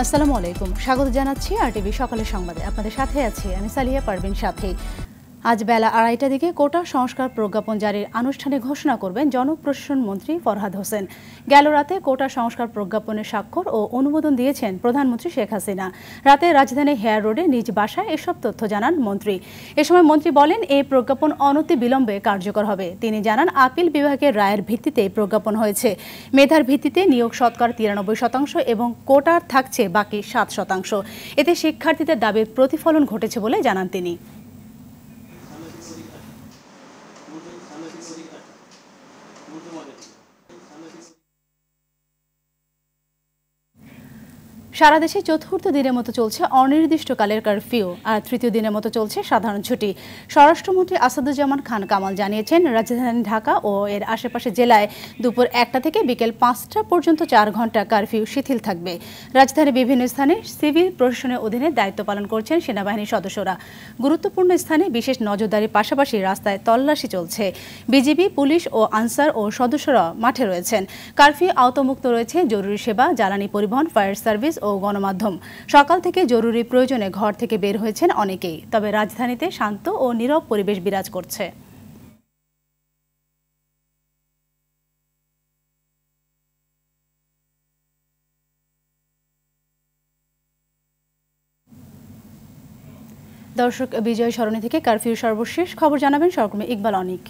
আসসালামু আলাইকুম, স্বাগত জানাচ্ছি আরটিভি সকালের সংবাদে। আপনাদের সাথে আছি আমি সালিয়া পারভিন। সাথে আজ বেলা 2:30টার দিকে কোটা সংস্কার প্রজ্ঞাপন জারির আনুষ্ঠানিক ঘোষণা করবেন জনপ্রশাসন মন্ত্রী ফরহাদ হোসেন। গেল রাতে কোটা সংস্কার প্রজ্ঞাপনের স্বাক্ষর ও অনুমোদন দিয়েছেন প্রধানমন্ত্রী শেখ হাসিনা। রাতে রাজধানীর হেয়ার রোডে নিজ বাসায় এসব তথ্য জানান মন্ত্রী। এ সময় মন্ত্রী বলেন, এই প্রজ্ঞাপন অনতিবিলম্বে কার্যকর হবে। তিনি জানান, আপিল বিভাগের রায়ের ভিত্তিতে প্রজ্ঞাপন হয়েছে। মেধার ভিত্তিতে নিয়োগ শতকরা 93% এবং কোটার থাকছে বাকি 7%। এতে শিক্ষার্থীদের দাবির প্রতিফলন ঘটেছে বলে জানান তিনি। সারা দেশে চতুর্থ দিনের মতো চলছে অনির্দিষ্টকালের কারফিউ, আর তৃতীয় দিনের মতো চলছে সাধারণ ছুটি। স্বরাষ্ট্রমন্ত্রী আসাদুজ্জামান খান কামাল জানিয়েছেন, রাজধানী ঢাকা ও এর আশেপাশে জেলায় দুপুর 1টা থেকে বিকেল 5টা পর্যন্ত 4 ঘন্টা কারফিউ শিথিল থাকবে। রাজধানীর বিভিন্ন স্থানে সিভিল প্রশাসনের অধীনে দায়িত্ব পালন করছেন সেনাবাহিনীর সদস্যরা। গুরুত্বপূর্ণ স্থানে বিশেষ নজরদারির পাশাপাশি রাস্তায় তল্লাশি চলছে। বিজিবি, পুলিশ ও আনসার ও সদস্যরা মাঠে রয়েছেন। কারফিউ আওতামুক্ত রয়েছে জরুরি সেবা, জ্বালানি পরিবহন, ফায়ার সার্ভিস ও গণমাধ্যম। সকাল থেকে জরুরি প্রয়োজনে ঘর থেকে বের হয়েছেন অনেকেই। তবে রাজধানীতে শান্ত ও নীরব পরিবেশ বিরাজ করছে। দর্শক, বিজয় সরণি থেকে কারফিউ সর্বশেষ খবর জানাবেন সহকর্মী ইকবাল অনিক।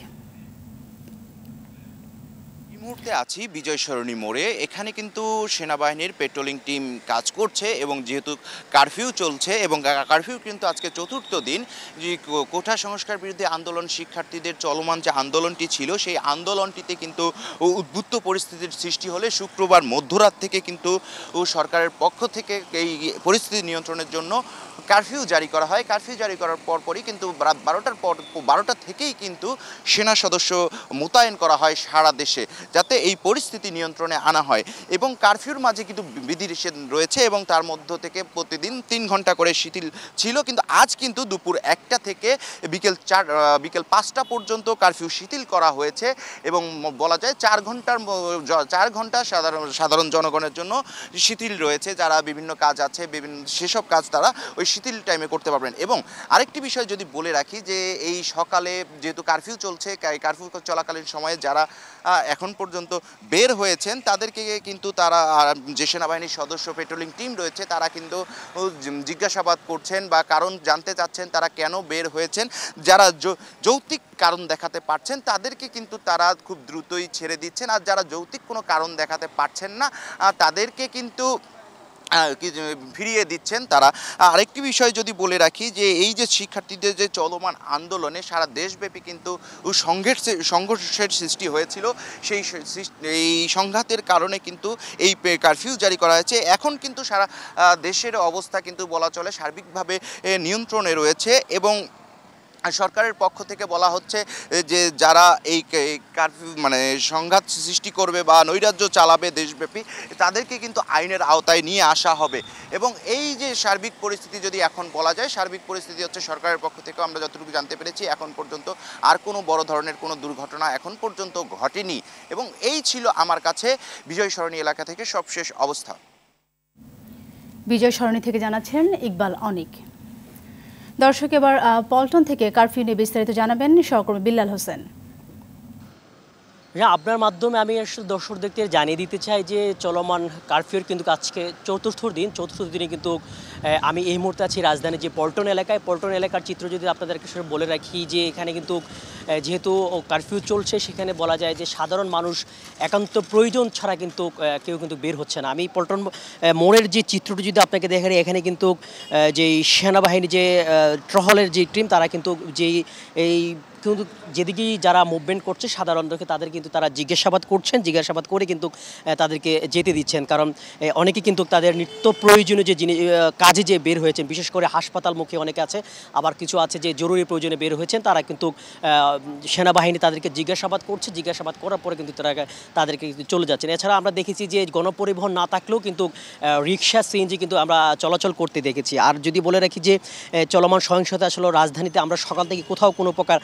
মুহূর্তে আছি বিজয় সরণি মোড়ে। এখানে কিন্তু সেনাবাহিনীর পেট্রোলিং টিম কাজ করছে এবং যেহেতু কারফিউ চলছে এবং কারফিউ কিন্তু আজকে চতুর্থ দিন, যে কোটা সংস্কার বিরুদ্ধে আন্দোলন, শিক্ষার্থীদের চলমান যে আন্দোলনটি ছিল সেই আন্দোলনটিতে কিন্তু উদ্বুদ্ধ পরিস্থিতির সৃষ্টি হলে শুক্রবার মধ্যরাত থেকে কিন্তু সরকারের পক্ষ থেকে এই পরিস্থিতি নিয়ন্ত্রণের জন্য কারফিউ জারি করা হয়। কারফিউ জারি করার পরপরই কিন্তু রাত 12টা থেকেই কিন্তু সেনা সদস্য মোতায়েন করা হয় সারা দেশে, যাতে এই পরিস্থিতি নিয়ন্ত্রণে আনা হয়। এবং কারফিউর মাঝে কিন্তু বিধিনিষেধ রয়েছে এবং তার মধ্য থেকে প্রতিদিন 3 ঘন্টা করে শিথিল ছিল। কিন্তু আজ কিন্তু দুপুর 1টা থেকে বিকেল 5টা পর্যন্ত কারফিউ শিথিল করা হয়েছে এবং বলা যায় 4 ঘন্টা সাধারণ জনগণের জন্য শিথিল রয়েছে। যারা বিভিন্ন কাজ আছে, সেসব কাজ তারা ওই শিথিল টাইমে করতে পারবেন। এবং আরেকটি বিষয় যদি বলে রাখি, যে এই সকালে যেহেতু কারফিউ চলছে, কারফিউ চলাকালীন সময়ে যারা এখন পর্যন্ত বের হয়েছেন তাদেরকে কিন্তু তারা, যে সেনাবাহিনীর সদস্য পেট্রোলিং টিম রয়েছে, তারা কিন্তু জিজ্ঞাসাবাদ করছেন বা কারণ জানতে চাচ্ছেন তারা কেন বের হয়েছেন। যারা যৌক্তিক কারণ দেখাতে পারছেন তাদেরকে কিন্তু তারা খুব দ্রুতই ছেড়ে দিচ্ছেন, আর যারা যৌক্তিক কোনো কারণ দেখাতে পারছেন না তাদেরকে কিন্তু ফিরিয়ে দিচ্ছেন তারা। আরেকটি বিষয় যদি বলে রাখি, যে এই যে শিক্ষার্থীদের যে চলমান আন্দোলনে সারা দেশব্যাপী কিন্তু সংঘর্ষের সৃষ্টি হয়েছিল, এই সংঘাতের কারণে কিন্তু এই কারফিউ জারি করা হয়েছে। এখন কিন্তু সারা দেশের অবস্থা কিন্তু বলা চলে সার্বিকভাবে নিয়ন্ত্রণে রয়েছে এবং সরকারের পক্ষ থেকে বলা হচ্ছে যে যারা এই কারফিউ সংঘাত সৃষ্টি করবে বা নৈরাজ্য চালাবে দেশব্যাপী, তাদেরকে কিন্তু আইনের আওতায় নিয়ে আসা হবে। এবং এই যে সার্বিক পরিস্থিতি যদি এখন বলা যায়, সার্বিক পরিস্থিতি হচ্ছে সরকারের পক্ষ থেকে আমরা যতটুকু জানতে পেরেছি এখন পর্যন্ত আর কোনো বড় ধরনের কোনো দুর্ঘটনা এখন পর্যন্ত ঘটেনি। এবং এই ছিল আমার কাছে বিজয় সরণি এলাকা থেকে সবশেষ অবস্থা। বিজয় সরণি থেকে জানাচ্ছেন ইকবাল অনিক। দর্শক, এবার পল্টন থেকে কারফিউ নিয়ে বিস্তারিত জানাবেন সহকর্মী বিল্লাল হোসেন। হ্যাঁ, আপনার মাধ্যমে আমি আসলে দর্শকদেরকে জানিয়ে দিতে চাই যে চলমান কারফিউর কিন্তু আজকে চতুর্থ দিনে কিন্তু আমি এই মুহূর্তে আছি রাজধানী যে পল্টন এলাকার চিত্র যদি আপনাদেরকে বলে রাখি, যে এখানে কিন্তু যেহেতু কারফিউ চলছে, সেখানে বলা যায় যে সাধারণ মানুষ একান্ত প্রয়োজন ছাড়া কিন্তু কেউ কিন্তু বের হচ্ছে না। আমি পল্টন মোড়ের যে চিত্রটি যদি আপনাকে দেখাই, এখানে কিন্তু যেই সেনাবাহিনী যে টহলের যে টিম, তারা কিন্তু কিন্তু যেদিকেই যারা মুভমেন্ট করছে সাধারণত তাদের কিন্তু তারা জিজ্ঞাসাবাদ করে কিন্তু তাদেরকে যেতে দিচ্ছেন। কারণ অনেকে কিন্তু তাদের নিত্য প্রয়োজনীয় যে কাজে যে বের হয়েছেন, বিশেষ করে হাসপাতালমুখী অনেকে আছে, আবার কিছু আছে যে জরুরি প্রয়োজনে বের হয়েছেন, তারা কিন্তু সেনাবাহিনী তাদেরকে জিজ্ঞাসাবাদ করার পরে কিন্তু তাদেরকে চলে যাচ্ছেন। এছাড়া আমরা দেখেছি যে গণপরিবহন না থাকলেও কিন্তু রিক্সা, সিএনজি কিন্তু আমরা চলাচল করতে দেখেছি। আর যদি বলে রাখি যে চলমান সহিংসতা আসলে রাজধানীতে আমরা সকাল থেকে কোথাও কোনো প্রকার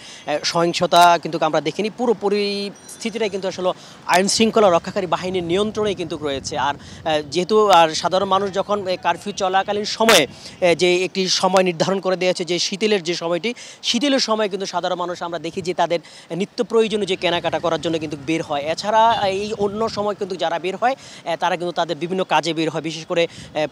সহিংসতা কিন্তু আমরা দেখিনি। পুরো পরিস্থিতিটাই কিন্তু আসলে আইন শৃঙ্খলা রক্ষাকারী বাহিনীর নিয়ন্ত্রণেই কিন্তু রয়েছে। আর যেহেতু সাধারণ মানুষ যখন কারফিউ চলাকালীন সময়ে যে একটি সময় নির্ধারণ করে দিয়েছে যে শীতের যে সময়টি, শীতের সময় কিন্তু সাধারণ মানুষ আমরা দেখি যে তাদের নিত্য প্রয়োজনীয় যে কেনাকাটা করার জন্য কিন্তু বের হয়। এছাড়া এই অন্য সময় কিন্তু যারা বের হয় তারা কিন্তু তাদের বিভিন্ন কাজে বের হয়। বিশেষ করে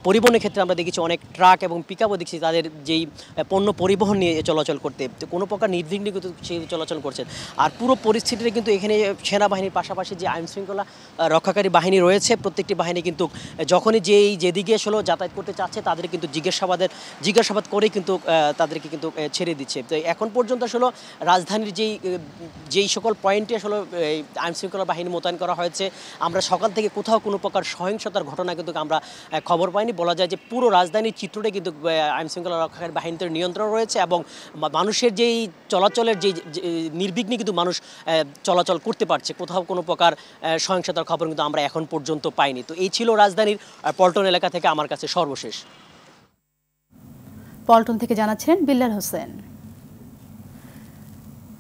পরিবহনের ক্ষেত্রে আমরা দেখেছি অনেক ট্রাক এবং পিকআপও দেখছি তাদের যেই পণ্য পরিবহন নিয়ে চলাচল করতে কোনো প্রকার নির্বিঘ্নে কিন্তু সেই চলাচল করছেন। আর পুরো পরিস্থিতিতে কিন্তু এখানে সেনাবাহিনীর পাশাপাশি যে আইন শৃঙ্খলা রক্ষাকারী বাহিনী রয়েছে, প্রত্যেকটি বাহিনী কিন্তু যখনই যেদিকে আসলে যাতায়াত করতে চাচ্ছে তাদের কিন্তু জিজ্ঞাসাবাদ করে কিন্তু তাদেরকে কিন্তু ছেড়ে দিচ্ছে। তো এখন পর্যন্ত আসলে রাজধানীর যেই সকল পয়েন্টে আসলে আইন শৃঙ্খলা বাহিনী মোতায়েন করা হয়েছে, আমরা সকাল থেকে কোথাও কোনো প্রকার সহিংসতার ঘটনা কিন্তু আমরা খবর পাইনি। বলা যায় যে পুরো রাজধানীর চিত্রটাই কিন্তু আইন শৃঙ্খলা রক্ষাকারী বাহিনীর নিয়ন্ত্রণ রয়েছে এবং মানুষের যেই চলাচলের যে নির্বিঘ্নে কিন্তু মানুষ চলাচল করতে পারছে, কোথাও কোনো প্রকার সহিংসতার খবর কিন্তু আমরা এখন পর্যন্ত পাইনি। তো এই ছিল রাজধানীর পল্টন এলাকা থেকে আমার কাছে সর্বশেষ। পল্টন থেকে জানাচ্ছেন বিল্লাল হোসেন।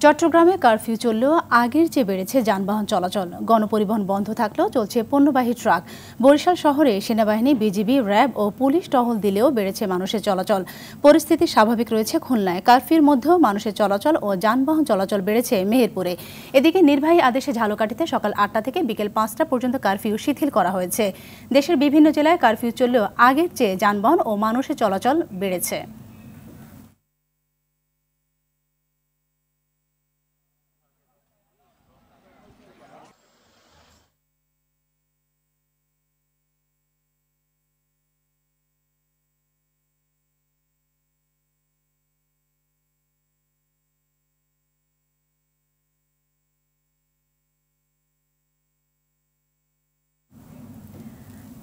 চট্টগ্রামে কারফিউ চললেও আগের চেয়ে বেড়েছে যানবাহন চলাচল। গণপরিবহন বন্ধ থাকলেও চলছে পণ্যবাহী ট্রাক। বরিশাল শহরে সেনাবাহিনী, বিজিবি, র্যাব ও পুলিশ টহল দিলেও বেড়েছে মানুষের চলাচল। পরিস্থিতি স্বাভাবিক রয়েছে খুলনায়। কারফিউর মধ্যেও মানুষের চলাচল ও যানবাহন চলাচল বেড়েছে মেহেরপুরে। এদিকে নির্বাহী আদেশে ঝালকাঠিতে সকাল 8টা থেকে বিকেল 5টা পর্যন্ত কারফিউ শিথিল করা হয়েছে। দেশের বিভিন্ন জেলায় কারফিউ চললেও আগের চেয়ে যানবাহন ও মানুষের চলাচল বেড়েছে।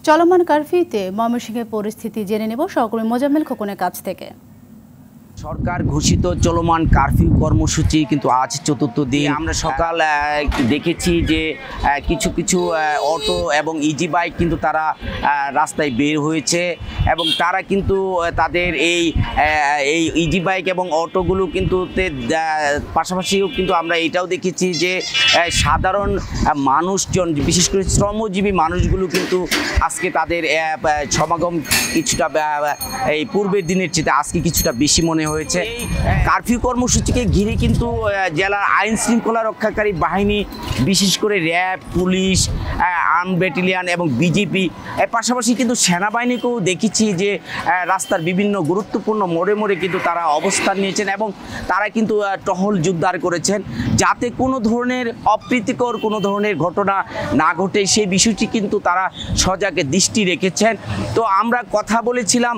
চলমান কারফিউতে ময়মনসিংহের পরিস্থিতি জেনে নেব সহকর্মী মোজাম্মেল খোকনের কাছ থেকে। সরকার ঘোষিত চলমান কারফিউ কর্মসূচি কিন্তু আজ চতুর্থ দিন। আমরা সকাল দেখেছি যে কিছু কিছু অটো এবং ইজি বাইক কিন্তু তারা রাস্তায় বের হয়েছে এবং তারা কিন্তু তাদের এই ইজি বাইক এবং অটোগুলো কিন্তু পাশাপাশিও কিন্তু আমরা এটাও দেখেছি যে সাধারণ মানুষজন, বিশেষ করে শ্রমজীবী মানুষগুলো কিন্তু আজকে তাদের সমাগম কিছুটা এই পূর্বের দিনের চেয়ে আজকে কিছুটা বেশি মনে হয়েছে। কারফিউ কর্মসূচিকে ঘিরে কিন্তু জেলার আইন শৃঙ্খলা রক্ষাকারী বাহিনী, বিশেষ করে র্যাব, পুলিশ, আর্ম ব্যাটালিয়ন এবং বিজিপি, এর পাশাপাশি কিন্তু সেনাবাহিনীকেও দেখেছি যে রাস্তার বিভিন্ন গুরুত্বপূর্ণ মোড়ে মোড়ে কিন্তু তারা অবস্থান নিয়েছেন এবং তারা কিন্তু টহল জোরদার করেছেন যাতে কোনো ধরনের অপ্রীতিকর কোনো ধরনের ঘটনা না ঘটে, সেই বিষয়টি কিন্তু তারা সজাগে দৃষ্টি রেখেছেন। তো আমরা কথা বলেছিলাম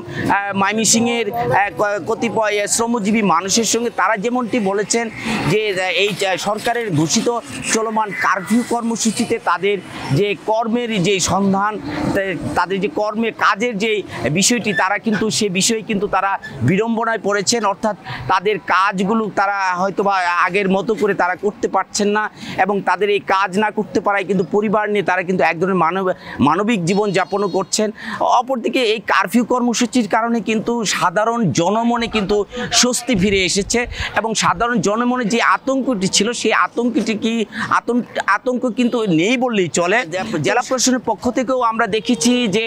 ময়মনসিংহের কতিপয় শ্রমজীবী মানুষের সঙ্গে। তারা যেমনটি বলেছেন যে এই সরকারের ঘোষিত চলমান কারফিউ কর্মসূচিতে তাদের যে কর্মের যে সন্ধান, তাদের যে কর্মের কাজের যে বিষয়টি, তারা কিন্তু সে বিষয়ে কিন্তু তারা বিড়ম্বনায় পড়েছেন। অর্থাৎ তাদের কাজগুলো তারা হয়তো বা আগের মতো করে তারা করতে পারছেন না এবং তাদের এই কাজ না করতে পারায় কিন্তু পরিবার নিয়ে তারা কিন্তু এক ধরনের মানবিক জীবনযাপনও করছেন। অপরদিকে এই কারফিউ কর্মসূচির কারণে কিন্তু সাধারণ জনমনে কিন্তু স্বস্তি ফিরে এসেছে এবং সাধারণ জনমনে যে আতঙ্কটি ছিল সেই আতঙ্ক কিন্তু নেই বললেই চলে। জেলা প্রশাসনের পক্ষ থেকেও আমরা দেখেছি যে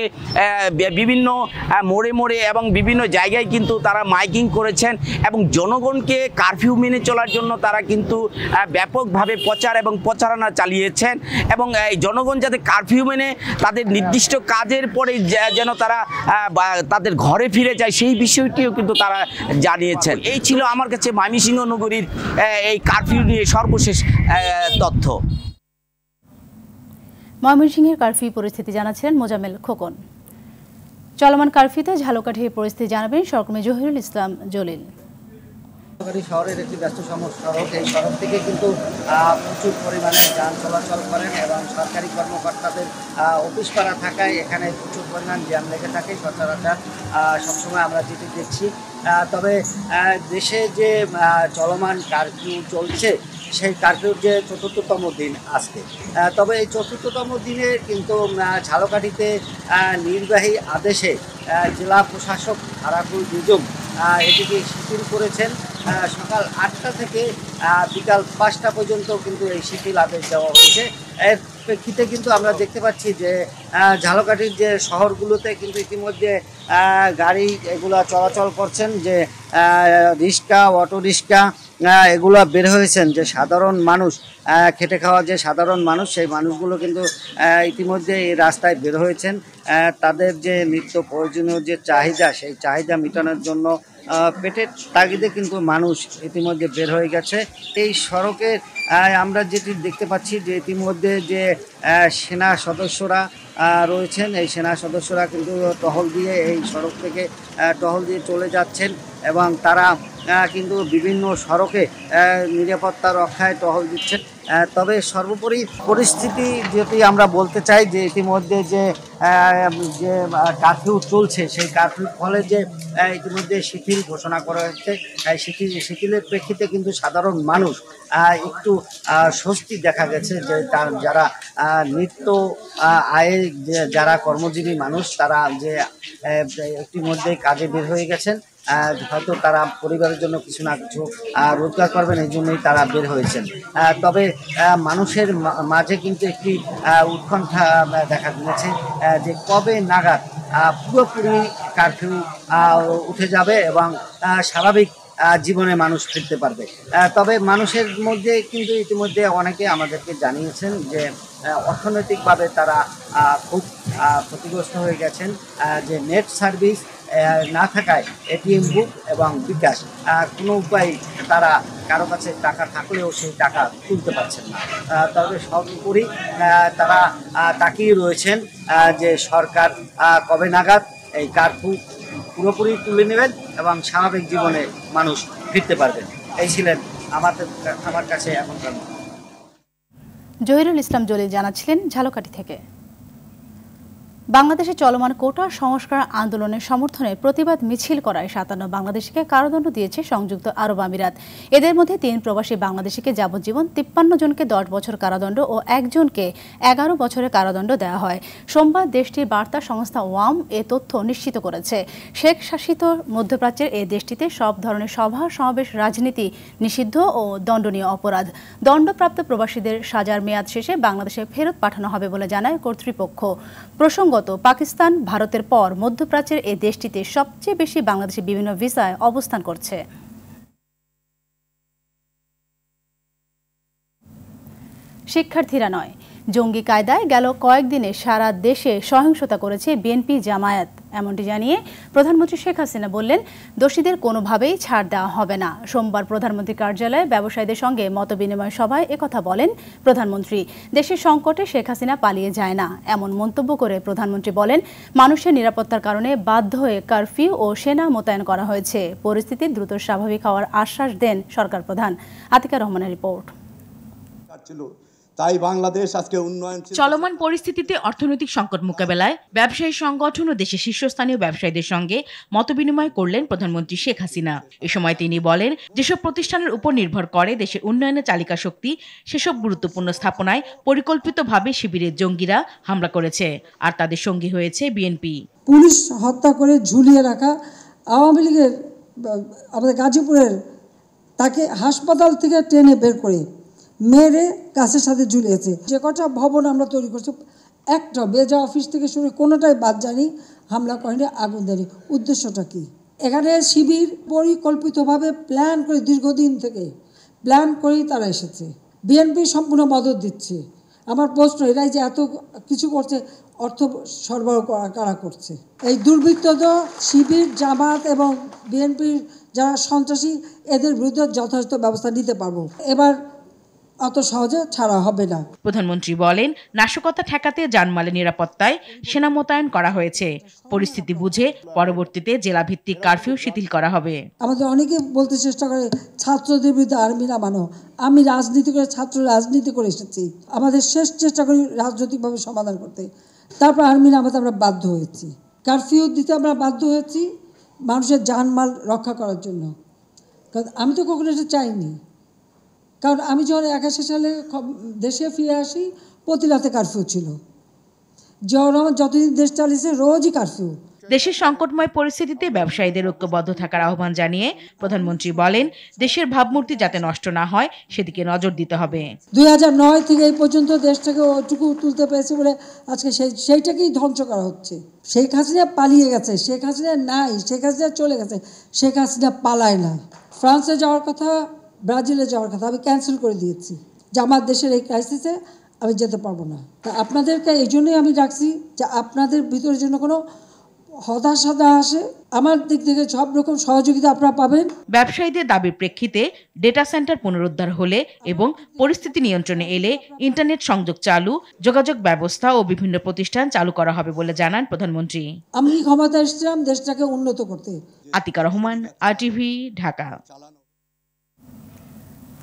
বিভিন্ন মোড়ে মোড়ে এবং বিভিন্ন জায়গায় কিন্তু তারা মাইকিং করেছেন এবং জনগণকে কারফিউ মেনে চলার জন্য তারা কিন্তু ব্যাপকভাবে প্রচার এবং প্রচারণা চালিয়েছেন এবং এই জনগণ যাতে কারফিউ মেনে তাদের নির্দিষ্ট কাজের পরে যেন তারা তাদের ঘরে ফিরে যায় সেই বিষয়টিও কিন্তু তারা জানিয়েছেন। এই ছিল আমার কাছে ময়মনসিংহ নগরীর এই কারফিউ নিয়ে সর্বশেষ তথ্য। ময়মনসিংহের কারফিউ পরিস্থিতি জানাচ্ছিলেন মোজাম্মেল খোকন। চলমান কারফিউতে ঝালকাঠির পরিস্থিতি জানাবেন সহকর্মী জহিরুল ইসলাম জলিল। শহরের একটি ব্যস্ত সড়ক, এই সড়ক থেকে কিন্তু প্রচুর পরিমাণে যান চলাচল করেন এবং সরকারি কর্মকর্তাদের অফিস করা থাকায় এখানে প্রচুর পরিমাণ জ্যাম লেগে থাকে সচরাচর সবসময় আমরা যেটি দেখছি। তবে দেশে যে চলমান কারফিউ চলছে সেই কারফিউর যে চতুর্থতম দিন আজকে, তবে এই চতুর্থতম দিনে কিন্তু ঝালকাঠিতে নির্বাহী আদেশে জেলা প্রশাসক আরাকুল নিজুম এটিকে শিথিল করেছেন সকাল 8টা থেকে বিকাল 5টা পর্যন্ত কিন্তু এই শিথিল আদেশ দেওয়া হয়েছে। এর প্রেক্ষিতে কিন্তু আমরা দেখতে পাচ্ছি যে ঝালকাঠির যে শহরগুলোতে কিন্তু ইতিমধ্যে গাড়ি এগুলো চলাচল করছেন, যে রিক্সা, অটো রিক্সা এগুলো বের হয়েছেন। যে সাধারণ মানুষ, খেটে খাওয়া যে সাধারণ মানুষ, সেই মানুষগুলো কিন্তু ইতিমধ্যে এই রাস্তায় বের হয়েছেন। তাদের যে নিত্য প্রয়োজনীয় যে চাহিদা, সেই চাহিদা মেটানোর জন্য পেটের তাগিদে কিন্তু মানুষ ইতিমধ্যে বের হয়ে গেছে। এই সড়কে আমরা যেটি দেখতে পাচ্ছি যে ইতিমধ্যে যে সেনা সদস্যরা রয়েছেন, এই সেনা সদস্যরা কিন্তু টহল দিয়ে এই সড়ক থেকে টহল দিয়ে চলে যাচ্ছেন এবং তারা কিন্তু বিভিন্ন সড়কে নিরাপত্তা রক্ষায় টহল দিচ্ছেন। তবে সর্বোপরি পরিস্থিতি যেটি আমরা বলতে চাই যে ইতিমধ্যে যে কারফিউ চলছে, সেই কারফিউর ফলে যে ইতিমধ্যে শিথিল ঘোষণা করা হয়েছে, শিথিলের প্রেক্ষিতে কিন্তু সাধারণ মানুষ একটু স্বস্তি দেখা গেছে। যে যারা নিত্য আয়ে যারা কর্মজীবী মানুষ, তারা যে ইতিমধ্যে কাজে বের হয়ে গেছেন, হয়তো তারা পরিবারের জন্য কিছু না কিছু রোজগার করবেন, এই জন্যই তারা বের হয়েছেন। তবে মানুষের মাঝে কিন্তু একটি উৎকণ্ঠা দেখা দিয়েছে যে কবে নাগাদ পুরোপুরি কারফিউ উঠে যাবে এবং স্বাভাবিক জীবনে মানুষ ফিরতে পারবে। তবে মানুষের মধ্যে কিন্তু ইতিমধ্যে অনেকে আমাদেরকে জানিয়েছেন যে অর্থনৈতিকভাবে তারা খুব ক্ষতিগ্রস্ত হয়ে গেছেন। যে নেট সার্ভিস না থাকায় এটিএম বুক এবং বিকাশ কোনো উপায় তারা কারো কাছে টাকা থাকলেও সেই টাকা তুলতে পারছেন না। তবে সর্বোপরি তারা তাকিয়ে রয়েছেন যে সরকার কবে নাগাদ এই কারফিউ পুরোপুরি তুলে নেবেন এবং স্বাভাবিক জীবনে মানুষ ফিরতে পারবেন। এই ছিলেন আমার কাছে এখনকার। জহিরুল ইসলাম জলিল জানাচ্ছিলেন ঝালকাঠি থেকে। বাংলাদেশে চলমান কোটা সংস্কার আন্দোলনের সমর্থনে প্রতিবাদ মিছিল করায় 57 বাংলাদেশিকে কারাদণ্ড দিয়েছে সংযুক্ত আরব আমিরাত। এদের মধ্যে 3 প্রবাসী বাংলাদেশিকে যাবজ্জীবন, 53 জনকে 10 বছর কারাদণ্ড ও 1 জনকে 11 বছরের কারাদণ্ড দেওয়া হয়। সোমবার দেশটির বার্তা সংস্থা ওয়াম এ তথ্য নিশ্চিত করেছে। শেখ শাসিত মধ্যপ্রাচ্যের এই দেশটিতে সব ধরনের সভা সমাবেশ, রাজনীতি নিষিদ্ধ ও দণ্ডনীয় অপরাধ। দণ্ডপ্রাপ্ত প্রবাসীদের সাজার মেয়াদ শেষে বাংলাদেশে ফেরত পাঠানো হবে বলে জানায় কর্তৃপক্ষ। প্রসঙ্গত, পাকিস্তান, ভারতের পর মধ্যপ্রাচ্যের এই দেশটিতে সবচেয়ে বেশি বাংলাদেশি বিভিন্ন ভিসায় অবস্থান করছে। শিক্ষার্থীরা নয়, জঙ্গি কায়দায় গেল কয়েকদিনে সারা দেশে সহিংসতা করেছে বিএনপি জামায়াত। এমনটি জানিয়ে প্রধানমন্ত্রী শেখ হাসিনা বললেন, দোষীদের কোনোভাবেই ছাড় দেওয়া হবে না। সোমবার প্রধানমন্ত্রী কার্যালয়ে ব্যবসায়ীদের সঙ্গে মতবিনিময় সভায় একথা বলেন প্রধানমন্ত্রী। দেশের সংকটে শেখ হাসিনা পালিয়ে যায় না, এমন মন্তব্য করে প্রধানমন্ত্রী বলেন, মানুষের নিরাপত্তার কারণে বাধ্য হয়ে কারফিউ ও সেনা মোতায়েন করা হয়েছে। পরিস্থিতি দ্রুত স্বাভাবিক হওয়ার আশ্বাস দেন সরকার প্রধান। আতিকা রহমানের রিপোর্ট। তাই বাংলাদেশ আজকে উন্নয়ন চলমান পরিস্থিতিতে অর্থনৈতিক সংকট মোকাবেলায় ব্যবসায়ী সংগঠন ও দেশের শীর্ষস্থানীয় ব্যবসায়ীদের সঙ্গে মতবিনিময় করলেন প্রধানমন্ত্রী শেখ হাসিনা। এ সময় তিনি বলেন, যেসব প্রতিষ্ঠানের উপর নির্ভর করে দেশের উন্নয়নের চালিকা শক্তি, সেসব গুরুত্বপূর্ণ স্থাপনায় পরিকল্পিতভাবে শিবিরের জঙ্গিরা হামলা করেছে, আর তাদের সঙ্গী হয়েছে বিএনপি। পুলিশ হত্যা করে ঝুলিয়ে রাখা আওয়ামী লীগের আমাদের গাজীপুরের, তাকে হাসপাতাল থেকে ট্রেনে বের করে মেরে গাছের সাথে ঝুলিয়েছে। যে কটা ভবন আমরা তৈরি করছি, একটা বেজা অফিস থেকে শুরু কোনোটাই বাদ যায়নি, হামলা করেনি, আগুন দেয়নি। উদ্দেশ্যটা কি? এখানে শিবির পরিকল্পিতভাবে প্ল্যান করে, দীর্ঘদিন থেকে প্ল্যান করেই তারা এসেছে। বিএনপি সম্পূর্ণ মদত দিচ্ছে। আমার প্রশ্ন, এরাই যে এত কিছু করছে, অর্থ সরবরাহ কারা করছে? এই দুর্বৃত্ত শিবির, জামাত এবং বিএনপির যারা সন্ত্রাসী, এদের বিরুদ্ধে যথাযথ ব্যবস্থা নিতে পারবো। এবার অত সহজে ছাড়া হবে না। প্রধানমন্ত্রী বলেন, নাশকতা ঠেকাতে জানমালের নিরাপত্তায় সেনা মোতায়েন করা হয়েছে। পরিস্থিতি বুঝে পরবর্তীতে জেলাভিত্তিক কারফিউ শিথিল করা হবে। আমাদের অনেকে বলতে চেষ্টা করে ছাত্রদের বিরুদ্ধে আর্মি নামানো। আমি রাজনীতি করে, ছাত্র রাজনীতি করে এসেছি। আমাদের শেষ চেষ্টা করি রাজনৈতিকভাবে সমাধান করতে, তারপর আর্মি নামাতে আমরা বাধ্য হয়েছি। কারফিউ দিতে আমরা বাধ্য হয়েছি মানুষের জানমাল রক্ষা করার জন্য। কারণ আমি তো কখনো এটা চাইনি। কারণ আমি যখন 81 সালে দেশে ফিরে আসি, প্রতি রাতে কারফিউ ছিল। জিয়াউর রহমান যতদিন দেশ চালিয়েছে রোজই কারফিউ। দেশের সংকটময় পরিস্থিতিতে ব্যবসায়ীদের ঐক্যবদ্ধ থাকার আহ্বান জানিয়ে প্রধানমন্ত্রী বলেন, দেশের ভাবমূর্তি যাতে নষ্ট না হয় সেদিকে নজর দিতে হবে। 2009 থেকে এই পর্যন্ত দেশটাকে ওটুকু তুলতে পেরেছে বলে আজকে সেইটাকেই ধ্বংস করা হচ্ছে। শেখ হাসিনা পালিয়ে গেছে, শেখ হাসিনা নাই, শেখ হাসিনা চলে গেছে, শেখ হাসিনা পালায় না। ফ্রান্সে যাওয়ার কথা, ব্রাজিলে যাওয়ার কথা আমি ক্যান্সেল করে দিয়েছি যে আমার দেশের এই ক্রাইসিসে আমি যেতে পারবো না। তা আপনাদেরকে এই জন্যই আমি ডাকছি যে আপনাদের ভিতরে যেন কোনো হতাশা না আসে, আমার দিক থেকে সব রকম সহযোগিতা আপনারা পাবেন। ব্যবসায়ীদের দাবির প্রেক্ষিতে ডেটা সেন্টার পুনরুদ্ধার হলে এবং পরিস্থিতি নিয়ন্ত্রণে এলে ইন্টারনেট সংযোগ চালু, যোগাযোগ ব্যবস্থা ও বিভিন্ন প্রতিষ্ঠান চালু করা হবে বলে জানান প্রধানমন্ত্রী। আমি ক্ষমতা এসেছিলাম দেশটাকে উন্নত করতে। আতিকা রহমান, RTV, ঢাকা।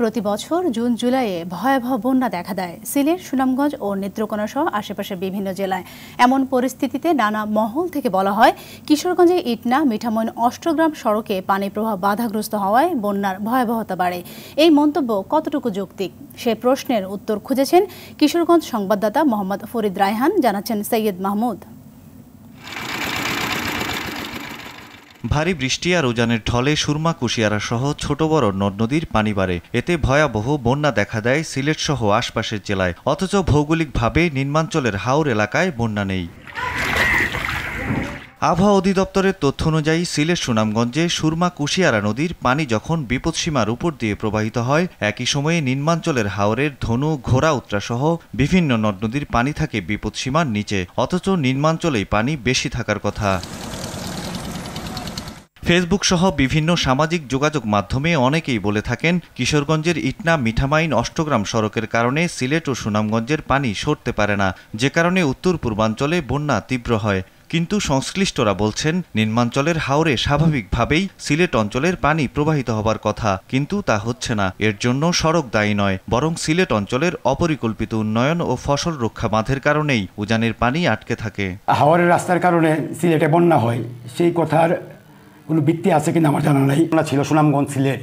প্রতি বছর জুন জুলাইয়ে ভয়াবহ বন্যা দেখা দেয় সিলেট, সুনামগঞ্জ ও নেত্রকোনা সহ আশেপাশের বিভিন্ন জেলায়। এমন পরিস্থিতিতে নানা মহল থেকে বলা হয়, কিশোরগঞ্জের ইটনা মিঠামইন অষ্টগ্রাম সড়কে পানি প্রবাহ বাধাগ্রস্ত হওয়ায় বন্যার ভয়াবহতা বাড়ে। এই মন্তব্য কতটুকু যৌক্তিক, সে প্রশ্নের উত্তর খুঁজেছেন কিশোরগঞ্জ সংবাদদাতা মোহাম্মদ ফরিদ রায়হান, জানাচ্ছেন সৈয়দ মাহমুদ। ভারী বৃষ্টি আর উজানের ঢলে সুরমা, কুশিয়ারা সহ ছোট বড় নদ নদীর পানি বাড়ে। এতে ভয়াবহ বন্যা দেখা দেয় সিলেট সহ আশপাশের জেলায়। অথচ ভৌগোলিকভাবে নিম্নাঞ্চলের হাওর এলাকায় বন্যা নেই। আবহাওয়া অধিদপ্তরের তথ্য অনুযায়ী সিলেট, সুনামগঞ্জে সুরমা, কুশিয়ারা নদীর পানি যখন বিপদসীমার উপর দিয়ে প্রবাহিত হয়, একই সময়ে নিম্নাঞ্চলের হাওরের ধনু, ঘোড়া, উত্রা সহ বিভিন্ন নদ নদীর পানি থাকে বিপদসীমার নিচে। অথচ নিম্নাঞ্চলেই পানি বেশি থাকার কথা। ফেসবুক সহ বিভিন্ন সামাজিক যোগাযোগ মাধ্যমে অনেকেই বলে থাকেন, কিশোরগঞ্জের ইটনা মিঠামাইন অষ্টগ্রাম সড়কের কারণে সিলেট ও সুনামগঞ্জের পানি সরতে পারে না, যে কারণে উত্তর পূর্বাঞ্চলে বন্যা তীব্র হয়। কিন্তু সংশ্লিষ্টরা বলছেন, নিম্নাঞ্চলের হাওরে স্বাভাবিকভাবেই সিলেট অঞ্চলের পানি প্রবাহিত হবার কথা, কিন্তু তা হচ্ছে না। এর জন্য সড়ক দায়ী নয়, বরং সিলেট অঞ্চলের অপরিকল্পিত উন্নয়ন ও ফসল রক্ষা বাঁধের কারণেই উজানের পানি আটকে থাকে। হাওরের রাস্তার কারণে সিলেটে বন্যা হয়, সেই কথার কোনো ভিত্তি আছে কিনা আমার জানা নাই। ছিল সুনামগঞ্জ, সিলেট,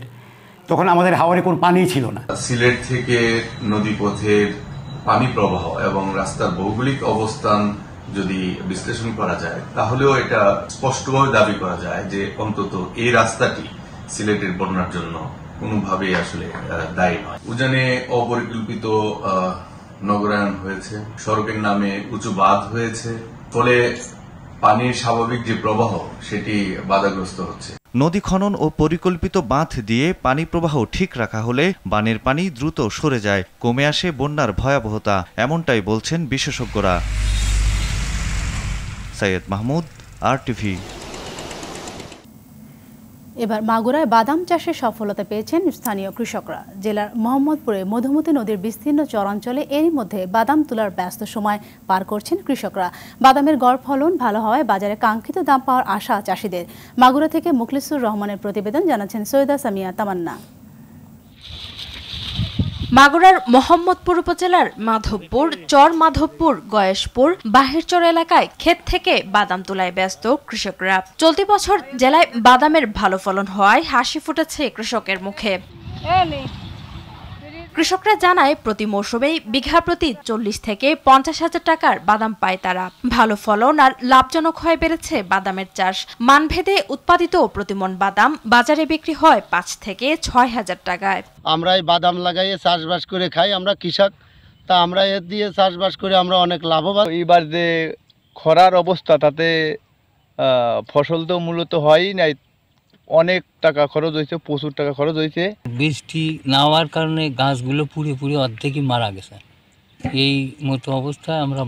তখন আমাদের হাওরে কোনো পানি ছিল না। সিলেট থেকে নদীপথের পানি প্রবাহ এবং রাস্তার ভৌগোলিক অবস্থান যদি বিশ্লেষণ করা যায়, তাহলেও এটা স্পষ্টভাবে দাবি করা যায় যে অন্তত এই রাস্তাটি সিলেটের বন্যার জন্য কোনোভাবেই আসলে দায়ী নয়। উজানে অপরিকল্পিত নগরায়ন হয়েছে, সড়কের নামে উঁচু বাঁধ হয়েছে, ফলে পানির স্বাভাবিক যে প্রবাহ সেটি বাধাগ্রস্ত হচ্ছে। নদী খনন ও পরিকল্পিত বাঁধ দিয়ে পানি প্রবাহ ঠিক রাখা হলে বানের পানি দ্রুত সরে যায়, কমে আসে বন্যার ভয়াবহতা, এমনটাই বলছেন বিশেষজ্ঞরা। সৈয়দ মাহমুদ, RTV। এবার মাগুরায় বাদাম চাষে সফলতা পেয়েছেন স্থানীয় কৃষকরা। জেলার মোহাম্মদপুরে মধুমতি নদীর বিস্তীর্ণ চরাঞ্চলে এরই মধ্যে বাদাম তোলার ব্যস্ত সময় পার করছেন কৃষকরা। বাদামের গড় ফলন ভালো হওয়ায় বাজারে কাঙ্ক্ষিত দাম পাওয়ার আশা চাষিদের। মাগুরা থেকে মুখলিসুর রহমানের প্রতিবেদন, জানাচ্ছেন সৈয়দা সামিয়া তামান্না। মাগুরার মোহাম্মদপুর উপজেলার মাধবপুর, চর মাধবপুর, গয়েশপুর, বাহিরচর এলাকায় ক্ষেত থেকে বাদাম তোলায় ব্যস্ত কৃষকরা। চলতি বছর জেলায় বাদামের ভালো ফলন হওয়ায় হাসি ফুটেছে কৃষকের মুখে। কৃষকরা জানায়, প্রতি মৌসুমেই বিঘা প্রতি 40 থেকে 50 হাজার টাকার বাদাম পায় তারা। ভালো ফলন আর লাভজনক হয়ে বেড়েছে বাদামের চাষ। মানভেদে উৎপাদিত প্রতিমন বাদাম বাজারে বিক্রি হয় 5 থেকে 6 হাজার টাকায়। আমরা এই বাদাম লাগাইয়ে চাষবাস করে খাই, আমরা কৃষক, তা আমরা এর দিয়ে চাষবাস করে আমরা অনেক লাভবান। এইবার যে খরার অবস্থা, তাতে ফসল তো মূলত হয়ই নাই, অনেক টাকা খরচ হয়েছে, প্রচুর টাকা খরচ হয়েছে। বৃষ্টি না হওয়ার কারণে গাছগুলো পুড়ে অর্ধেকই মারা গেছে। এই মতো অবস্থায় আমরা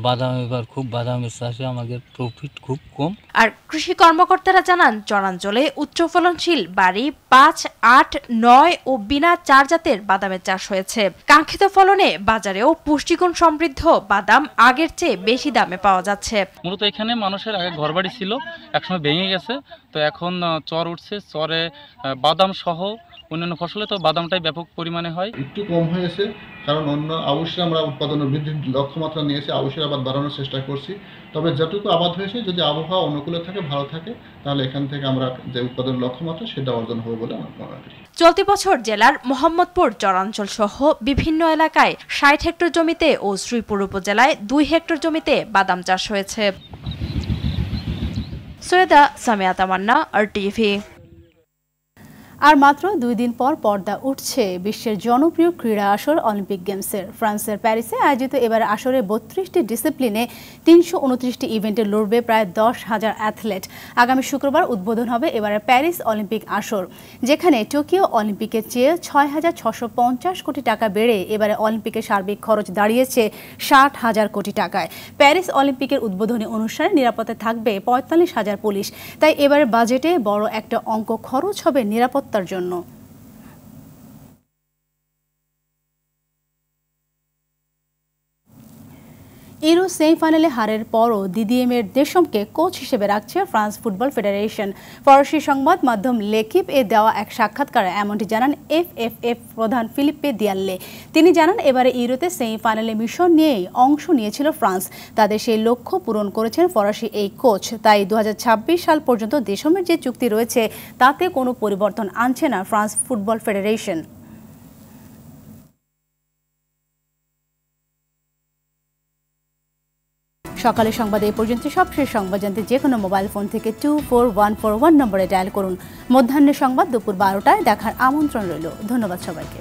বাদামের চাষে আমাদের প্রফিট খুব কম। আর কৃষি কর্মকর্তারা জানান, চরাঞ্চলে উচ্চ ফলনশীল বাড়ি 5, 8, 9 ও বিনা 4 জাতের বাদামের চাষ হয়েছে। কাঙ্ক্ষিত ফলনে বাজারেও পুষ্টিগুণ সমৃদ্ধ বাদাম আগের চেয়ে বেশি দামে পাওয়া যাচ্ছে। মূলত এখানে মানুষের আগে ঘরবাড়ি ছিল, একসময় ভেঙে গেছে, তো এখন চর উঠছে, চরে বাদাম সহ অন্যান্য ফসলে তো বাদামটাই ব্যাপক পরিমাণে হয়। একটু কম হয়েছে, কারণ অন্য আবশ্যই আমরা উৎপাদনের বৃদ্ধির লক্ষ্যমাত্রা নিয়েছি, আবশ্যই আবাদ বাড়ানোর চেষ্টা করছি। তবে যতটুকু আবাদ হয়েছে, যদি আবহাওয়া অনুকূলে থাকে, ভালো থাকে, তাহলে এখান থেকে আমরা যে উৎপাদনের লক্ষ্যমাত্রা সেটা অর্জন হবে বলে আমরা মনে করি। চলতি বছর জেলার মোহাম্মদপুর চরাঞ্চল সহ বিভিন্ন এলাকায় 60 হেক্টর জমিতে ও শ্রীপুর উপজেলায় 2 হেক্টর জমিতে বাদাম চাষ হয়েছে। সৈয়দা সামিয়া তামান্না, RTV। আর মাত্র 2 দিন পর পর্দা উঠছে বিশ্বের জনপ্রিয় ক্রীড়া আসর অলিম্পিক গেমসের। ফ্রান্সের প্যারিসে আয়োজিত এবার আসরে 32টি ডিসিপ্লিনে 329টি ইভেন্টে লড়বে প্রায় 10,000 অ্যাথলেট। আগামী শুক্রবার উদ্বোধন হবে এবারে প্যারিস অলিম্পিক আসর, যেখানে টোকিও অলিম্পিকের চেয়ে 6,650 কোটি টাকা বেড়ে এবারে অলিম্পিকের সার্বিক খরচ দাঁড়িয়েছে 60,000 কোটি টাকায়। প্যারিস অলিম্পিকের উদ্বোধনী অনুষ্ঠানে নিরাপত্তায় থাকবে 45,000 পুলিশ। তাই এবারে বাজেটে বড় একটা অঙ্ক খরচ হবে নিরাপত্তার জন্য। ইউরো সেমিফাইনালে হারের পরও দিদিয়ের দেশমকে কোচ হিসেবে রাখছে ফ্রান্স ফুটবল ফেডারেশন। ফরাসি সংবাদ মাধ্যম লেকিপ এ দেওয়া এক সাক্ষাৎকারে এমনটি জানান এফএফএফ প্রধান ফিলিপে দিয়াল্লে। তিনি জানান এবারে ইউরোতে সেমিফাইনালে মিশন নিয়েই অংশ নিয়েছিল ফ্রান্স। তাদের সেই লক্ষ্য পূরণ করেছেন ফরাসি এই কোচ। তাই 2026 সাল পর্যন্ত দেশমের যে চুক্তি রয়েছে তাতে কোনো পরিবর্তন আনছে না ফ্রান্স ফুটবল ফেডারেশন। সকালের সংবাদে এই পর্যন্ত। সবশেষ সংবাদ জানতে যে কোনো মোবাইল ফোন থেকে 24141 নম্বরে ডায়াল করুন। মধ্যাহ্নের সংবাদ দুপুর 12টায় দেখার আমন্ত্রণ রইল। ধন্যবাদ সবাইকে।